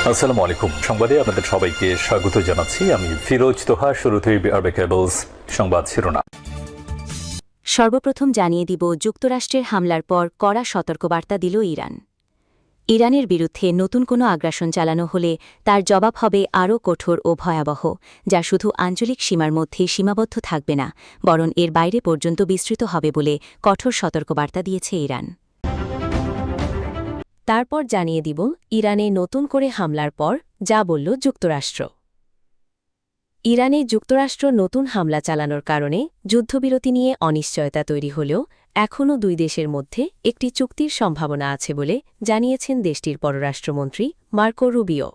আসসালামু আলাইকুম। সংবাদে আপনাদের সবাইকে স্বাগত জানাচ্ছি। আমি ফিরোজ তোহা। শুরুতেই বিআরবি কেবলস সংবাদ শিরোনাম। সর্বপ্রথম জানিয়ে দিব, যুক্তরাষ্ট্রের হামলার পর কড়া সতর্কবার্তা দিল ইরান। ইরানের বিরুদ্ধে নতুন কোনো আগ্রাসন চালানো হলে তার জবাব হবে আরও কঠোর ও ভয়াবহ, যা শুধু আঞ্চলিক সীমার মধ্যেই সীমাবদ্ধ থাকবে না, বরং এর বাইরে পর্যন্ত বিস্তৃত হবে বলে কঠোর সতর্কবার্তা দিয়েছে ইরান। তারপর জানিয়ে দিব ইরানে নতুন করে হামলার পর যা বলল যুক্তরাষ্ট্র। ইরানে যুক্তরাষ্ট্র নতুন হামলা চালানোর কারণে যুদ্ধবিরতি নিয়ে অনিশ্চয়তা তৈরি হলেও এখনও দুই দেশের মধ্যে একটি চুক্তির সম্ভাবনা আছে বলে জানিয়েছেন দেশটির পররাষ্ট্রমন্ত্রী মার্কো রুবিও।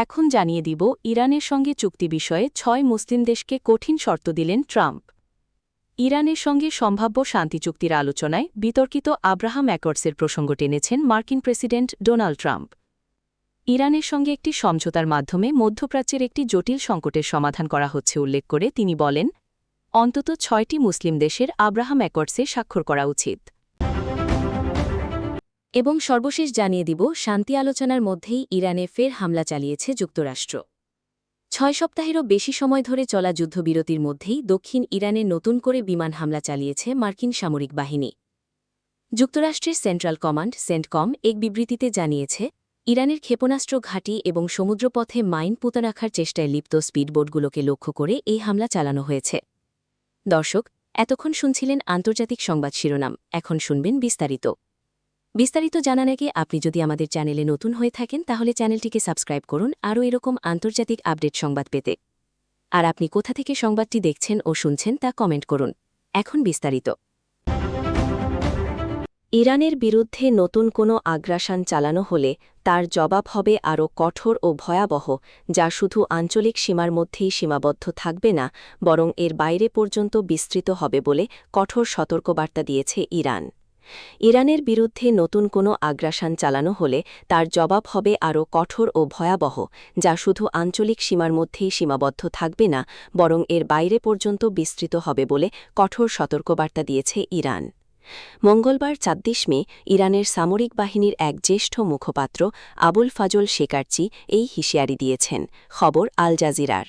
এখন জানিয়ে দিব ইরানের সঙ্গে চুক্তি বিষয়ে ৬ মুসলিম দেশকে কঠিন শর্ত দিলেন ট্রাম্প। ইরানের সঙ্গে সম্ভাব্য শান্তি চুক্তির আলোচনায় বিতর্কিত আব্রাহাম অ্যাকর্ডসের প্রসঙ্গ টেনেছেন মার্কিন প্রেসিডেন্ট ডোনাল্ড ট্রাম্প। ইরানের সঙ্গে একটি সমঝোতার মাধ্যমে মধ্যপ্রাচ্যের একটি জটিল সংকটের সমাধান করা হচ্ছে উল্লেখ করে তিনি বলেন, অন্তত ৬টি মুসলিম দেশের আব্রাহাম অ্যাকর্ডসে স্বাক্ষর করা উচিত। এবং সর্বশেষ জানিয়ে দিব, শান্তি আলোচনার মধ্যেই ইরানে ফের হামলা চালিয়েছে যুক্তরাষ্ট্র। ৬ সপ্তাহেরও বেশি সময় ধরে চলা যুদ্ধবিরতির মধ্যেই দক্ষিণ ইরানে নতুন করে বিমান হামলা চালিয়েছে মার্কিন সামরিক বাহিনী। যুক্তরাষ্ট্রের সেন্ট্রাল কমান্ড সেন্টকম এক বিবৃতিতে জানিয়েছে, ইরানের ক্ষেপণাস্ত্র ঘাঁটি এবং সমুদ্রপথে মাইন পুঁতে রাখার চেষ্টায় লিপ্ত স্পিডবোটগুলোকে লক্ষ্য করে এই হামলা চালানো হয়েছে। দর্শক, এতক্ষণ শুনছিলেন আন্তর্জাতিক সংবাদ শিরোনাম। এখন শুনবেন বিস্তারিত। বিস্তারিত জানার আগে আপনি যদি আমাদের চ্যানেলে নতুন হয়ে থাকেন তাহলে চ্যানেলটিকে সাবস্ক্রাইব করুন আরও এরকম আন্তর্জাতিক আপডেট সংবাদ পেতে। আর আপনি কোথা থেকে সংবাদটি দেখছেন ও শুনছেন তা কমেন্ট করুন। এখন বিস্তারিত। ইরানের বিরুদ্ধে নতুন কোনো আগ্রাসন চালানো হলে তার জবাব হবে আরও কঠোর ও ভয়াবহ, যা শুধু আঞ্চলিক সীমার মধ্যেই সীমাবদ্ধ থাকবে না, বরং এর বাইরে পর্যন্ত বিস্তৃত হবে বলে কঠোর সতর্কবার্তা দিয়েছে ইরান। ইরানের বিরুদ্ধে নতুন কোনো আগ্রাসন চালানো হলে তার জবাব হবে আরও কঠোর ও ভয়াবহ, যা শুধু আঞ্চলিক সীমার মধ্যেই সীমাবদ্ধ থাকবে না, বরং এর বাইরে পর্যন্ত বিস্তৃত হবে বলে কঠোর সতর্কবার্তা দিয়েছে ইরান। মঙ্গলবার ২৪ মে ইরানের সামরিক বাহিনীর এক জ্যেষ্ঠ মুখপাত্র আবুল ফাজল শেকারচি এই হুঁশিয়ারি দিয়েছেন, খবর আল জাজিরার।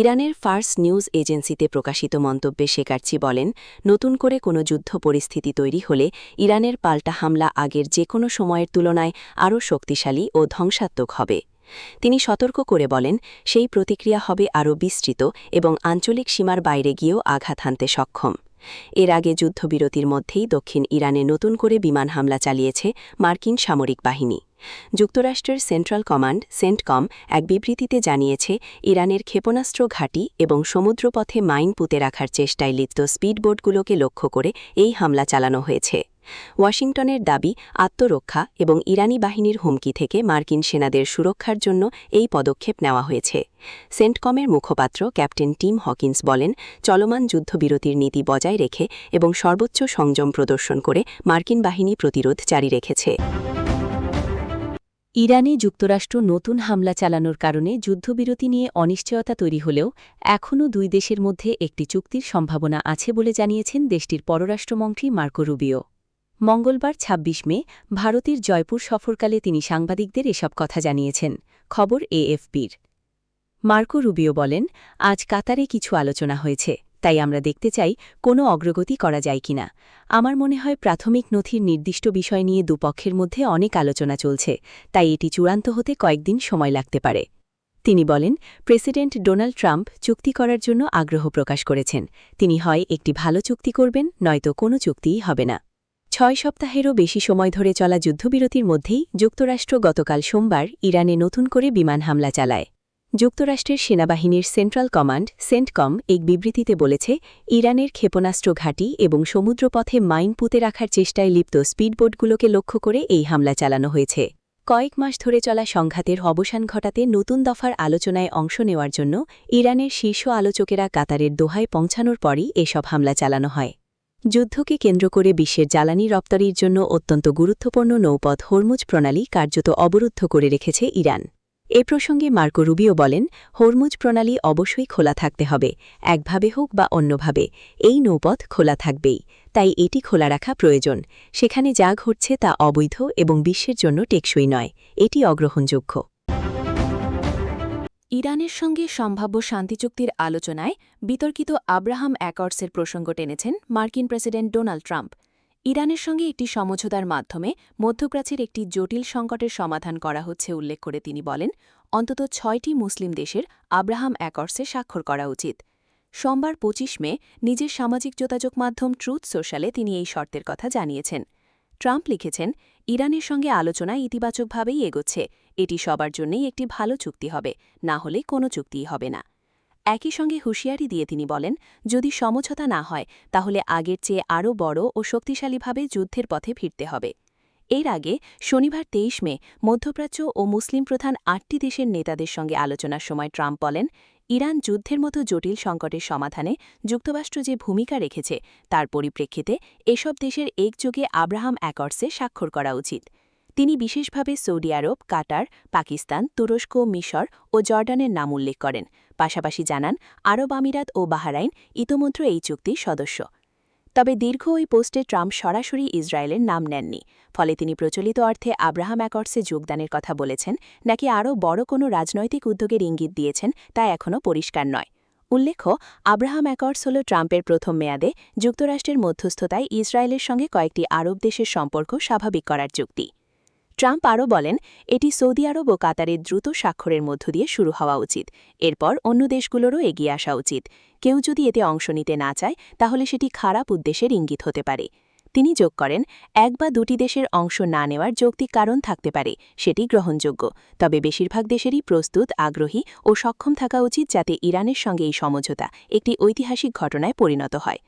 ইরানের ফার্স নিউজ এজেন্সিতে প্রকাশিত মন্তব্যে শেকারচি বলেন, নতুন করে কোনো যুদ্ধ পরিস্থিতি তৈরি হলে ইরানের পাল্টা হামলা আগের যে কোনো সময়ের তুলনায় আরও শক্তিশালী ও ধ্বংসাত্মক হবে। তিনি সতর্ক করে বলেন, সেই প্রতিক্রিয়া হবে আরও বিস্তৃত এবং আঞ্চলিক সীমার বাইরে গিয়েও আঘাত হানতে সক্ষম। এর আগে যুদ্ধবিরতির মধ্যেই দক্ষিণ ইরানে নতুন করে বিমান হামলা চালিয়েছে মার্কিন সামরিক বাহিনী। যুক্তরাষ্ট্রের সেন্ট্রাল কমান্ড সেন্টকম এক বিবৃতিতে জানিয়েছে, ইরানের ক্ষেপণাস্ত্র ঘাঁটি এবং সমুদ্রপথে মাইন পুঁতে রাখার চেষ্টায় লিপ্ত স্পিডবোটগুলোকে লক্ষ্য করে এই হামলা চালানো হয়েছে। ওয়াশিংটনের দাবি, আত্মরক্ষা এবং ইরানি বাহিনীর হুমকি থেকে মার্কিন সেনাদের সুরক্ষার জন্য এই পদক্ষেপ নেওয়া হয়েছে। সেন্টকমের মুখপাত্র ক্যাপ্টেন টিম হকিন্স বলেন, চলমান যুদ্ধবিরতির নীতি বজায় রেখে এবং সর্বোচ্চ সংযম প্রদর্শন করে মার্কিন বাহিনী প্রতিরোধ জারি রেখেছে। ইরানে যুক্তরাষ্ট্র নতুন হামলা চালানোর কারণে যুদ্ধবিরতি নিয়ে অনিশ্চয়তা তৈরি হলেও এখনও দুই দেশের মধ্যে একটি চুক্তির সম্ভাবনা আছে বলে জানিয়েছেন দেশটির পররাষ্ট্রমন্ত্রী মার্কো রুবিও। মঙ্গলবার ২৬ মে ভারতের জয়পুর সফরকালে তিনি সাংবাদিকদের এসব কথা জানিয়েছেন, খবর এএফপির। মার্কো রুবিও বলেন, আজ কাতারে কিছু আলোচনা হয়েছে, তাই আমরা দেখতে চাই কোনো অগ্রগতি করা যায় কিনা। আমার মনে হয় প্রাথমিক নথির নির্দিষ্ট বিষয় নিয়ে দুপক্ষের মধ্যে অনেক আলোচনা চলছে, তাই এটি চূড়ান্ত হতে কয়েকদিন সময় লাগতে পারে। তিনি বলেন, প্রেসিডেন্ট ডোনাল্ড ট্রাম্প চুক্তি করার জন্য আগ্রহ প্রকাশ করেছেন। তিনি হয় একটি ভালো চুক্তি করবেন, নয়তো কোনো চুক্তিই হবে না। ৬ সপ্তাহেরও বেশি সময় ধরে চলা যুদ্ধবিরতির মধ্যেই যুক্তরাষ্ট্র গতকাল সোমবার ইরানে নতুন করে বিমান হামলা চালায়। যুক্তরাষ্ট্রের সেনাবাহিনীর সেন্ট্রাল কমান্ড সেন্টকম এক বিবৃতিতে বলেছে, ইরানের ক্ষেপণাস্ত্র ঘাঁটি এবং সমুদ্রপথে মাইন পুঁতে রাখার চেষ্টায় লিপ্ত স্পিডবোটগুলোকে লক্ষ্য করে এই হামলা চালানো হয়েছে। কয়েক মাস ধরে চলা সংঘাতের অবসান ঘটাতে নতুন দফার আলোচনায় অংশ নেওয়ার জন্য ইরানের শীর্ষ আলোচকেরা কাতারের দোহায় পৌঁছানোর পরই এসব হামলা চালানো হয়। যুদ্ধকে কেন্দ্র করে বিশ্বের জ্বালানি রপ্তানির জন্য অত্যন্ত গুরুত্বপূর্ণ নৌপথ হরমুজ প্রণালী কার্যত অবরুদ্ধ করে রেখেছে ইরান। এ প্রসঙ্গে মার্কো রুবিও বলেন, হরমুজ প্রণালী অবশ্যই খোলা থাকতে হবে, একভাবে হোক বা অন্যভাবে, এই নৌপথ খোলা থাকবেই। তাই এটি খোলা রাখা প্রয়োজন। সেখানে যা ঘটছে তা অবৈধ এবং বিশ্বের জন্য টেকসই নয়, এটি অগ্রহণযোগ্য। ইরানের সঙ্গে সম্ভাব্য শান্তি চুক্তির আলোচনায় বিতর্কিত আব্রাহাম অ্যাকর্ডসের প্রসঙ্গ টেনেছেন মার্কিন প্রেসিডেন্ট ডোনাল্ড ট্রাম্প। ইরানের সঙ্গে একটি সমঝোতার মাধ্যমে মধ্যপ্রাচ্যের একটি জটিল সংকটের সমাধান করা হচ্ছে উল্লেখ করে তিনি বলেন, অন্তত ৬টি মুসলিম দেশের আব্রাহাম অ্যাকর্ডসে স্বাক্ষর করা উচিত। সোমবার ২৫ মে নিজের সামাজিক যোগাযোগ মাধ্যম ট্রুথ সোশ্যালে তিনি এই শর্তের কথা জানিয়েছেন। ট্রাম্প লিখেছেন, ইরানের সঙ্গে আলোচনা ইতিবাচকভাবেই এগোচ্ছে, এটি সবার জন্যই একটি ভালো চুক্তি হবে, না হলে কোনো চুক্তিই হবে না। একই সঙ্গে হুঁশিয়ারি দিয়ে তিনি বলেন, যদি সমঝোতা না হয় তাহলে আগের চেয়ে আরও বড় ও শক্তিশালীভাবে যুদ্ধের পথে ফিরতে হবে। এর আগে শনিবার ২৩ মে মধ্যপ্রাচ্য ও মুসলিম প্রধান ৮টি দেশের নেতাদের সঙ্গে আলোচনার সময় ট্রাম্প বলেন, ইরান যুদ্ধের মতো জটিল সংকটের সমাধানে যুক্তরাষ্ট্র যে ভূমিকা রেখেছে তার পরিপ্রেক্ষিতে এসব দেশের একযোগে আব্রাহাম অ্যাকর্ডসে স্বাক্ষর করা উচিত। তিনি বিশেষভাবে সৌদি আরব, কাটার, পাকিস্তান, তুরস্ক, মিশর ও জর্ডানের নাম উল্লেখ করেন। পাশাপাশি জানান, আরব আমিরাত ও বাহরাইন ইতোমধ্যে এই চুক্তির সদস্য। তবে দীর্ঘ ওই পোস্টে ট্রাম্প সরাসরি ইসরায়েলের নাম নেননি। ফলে তিনি প্রচলিত অর্থে আব্রাহাম অ্যাকর্ডসে যোগদানের কথা বলেছেন নাকি আরও বড় কোনো রাজনৈতিক উদ্যোগের ইঙ্গিত দিয়েছেন তা এখনও পরিষ্কার নয়। উল্লেখ্য, আব্রাহাম অ্যাকর্ডস হল ট্রাম্পের প্রথম মেয়াদে যুক্তরাষ্ট্রের মধ্যস্থতায় ইসরায়েলের সঙ্গে কয়েকটি আরব দেশের সম্পর্ক স্বাভাবিক করার চুক্তি। ট্রাম্প আরও বলেন, এটি সৌদি আরব ও কাতারের দ্রুত স্বাক্ষরের মধ্য দিয়ে শুরু হওয়া উচিত। এরপর অন্য দেশগুলোরও এগিয়ে আসা উচিত। কেউ যদি এতে অংশ নিতে না চায় তাহলে সেটি খারাপ উদ্দেশ্যের ইঙ্গিত হতে পারে। তিনি যোগ করেন, এক বা দুটি দেশের অংশ না নেওয়ার যৌক্তিক কারণ থাকতে পারে, সেটি গ্রহণযোগ্য। তবে বেশিরভাগ দেশেরই প্রস্তুত, আগ্রহী ও সক্ষম থাকা উচিত যাতে ইরানের সঙ্গে এই সমঝোতা একটি ঐতিহাসিক ঘটনায় পরিণত হয়।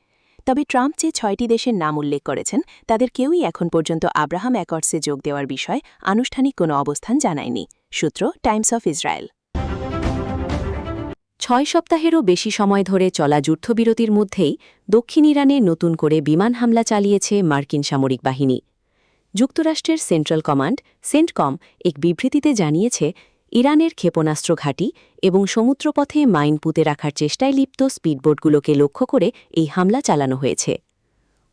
তবে ট্রাম্প যে ৬টি দেশের নাম উল্লেখ করেছেন তাদের কেউই এখন পর্যন্ত আব্রাহাম অ্যাকর্ডসে যোগ দেওয়ার বিষয়ে আনুষ্ঠানিক কোনো অবস্থান জানায়নি। সূত্র টাইমস অফ ইসরায়েল। ৬ সপ্তাহেরও বেশি সময় ধরে চলা যুদ্ধবিরতির মধ্যেই দক্ষিণ ইরানে নতুন করে বিমান হামলা চালিয়েছে মার্কিন সামরিক বাহিনী। যুক্তরাষ্ট্রের সেন্ট্রাল কমান্ড সেন্টকম এক বিবৃতিতে জানিয়েছে, ইরানের ক্ষেপণাস্ত্র ঘাঁটি এবং সমুদ্রপথে মাইন পুঁতে রাখার চেষ্টায় লিপ্ত স্পিডবোটগুলোকে লক্ষ্য করে এই হামলা চালানো হয়েছে।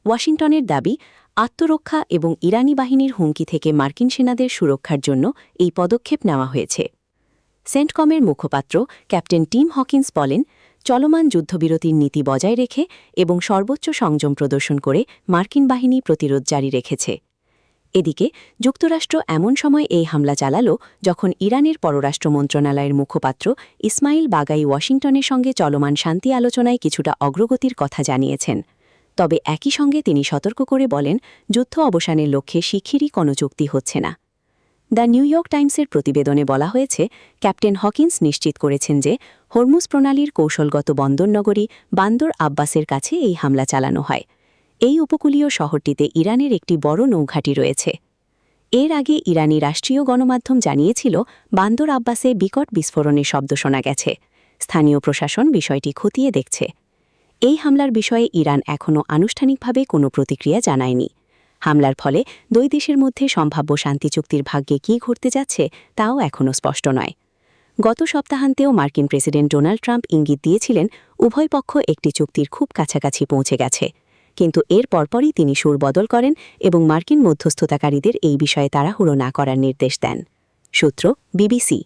ওয়াশিংটনের দাবি, আত্মরক্ষা এবং ইরানি বাহিনীর হুমকি থেকে মার্কিন সেনাদের সুরক্ষার জন্য এই পদক্ষেপ নেওয়া হয়েছে। সেন্টকমের মুখপাত্র ক্যাপ্টেন টিম হকিন্স বলেন, চলমান যুদ্ধবিরতির নীতি বজায় রেখে এবং সর্বোচ্চ সংযম প্রদর্শন করে মার্কিন বাহিনী প্রতিরোধ জারি রেখেছে। এদিকে যুক্তরাষ্ট্র এমন সময় এই হামলা চালাল যখন ইরানের পররাষ্ট্র মন্ত্রণালয়ের মুখপাত্র ইসমাইল বাগাই ওয়াশিংটনের সঙ্গে চলমান শান্তি আলোচনায় কিছুটা অগ্রগতির কথা জানিয়েছেন। তবে একই সঙ্গে তিনি সতর্ক করে বলেন, যুদ্ধ অবসানের লক্ষ্যে শিগগিরই কোনো চুক্তি হচ্ছে না। দ্য নিউ ইয়র্ক টাইমসের প্রতিবেদনে বলা হয়েছে, ক্যাপ্টেন হকিন্স নিশ্চিত করেছেন যে হরমুজ প্রণালীর কৌশলগত বন্দরনগরী বান্দর আব্বাসের কাছে এই হামলা চালানো হয়। এই উপকূলীয় শহরটিতে ইরানের একটি বড় নৌঘাঁটি রয়েছে। এর আগে ইরানি রাষ্ট্রীয় গণমাধ্যম জানিয়েছিল, বান্দর আব্বাসে বিকট বিস্ফোরণের শব্দ শোনা গেছে। স্থানীয় প্রশাসন বিষয়টি খতিয়ে দেখছে। এই হামলার বিষয়ে ইরান এখনও আনুষ্ঠানিকভাবে কোনো প্রতিক্রিয়া জানায়নি। হামলার ফলে দুই দেশের মধ্যে সম্ভাব্য শান্তি চুক্তির ভাগ্যে কী ঘটতে যাচ্ছে তাও এখনও স্পষ্ট নয়। গত সপ্তাহান্তেও মার্কিন প্রেসিডেন্ট ডোনাল্ড ট্রাম্প ইঙ্গিত দিয়েছিলেন, উভয় পক্ষ একটি চুক্তির খুব কাছাকাছি পৌঁছে গেছে। কিন্তু এর পরপরই তিনি সুর বদল করেন এবং মার্কিন মধ্যস্থতাকারীদের এই বিষয়ে তাড়াহুড়ো না করার নির্দেশ দেন। সূত্র বিবিসি।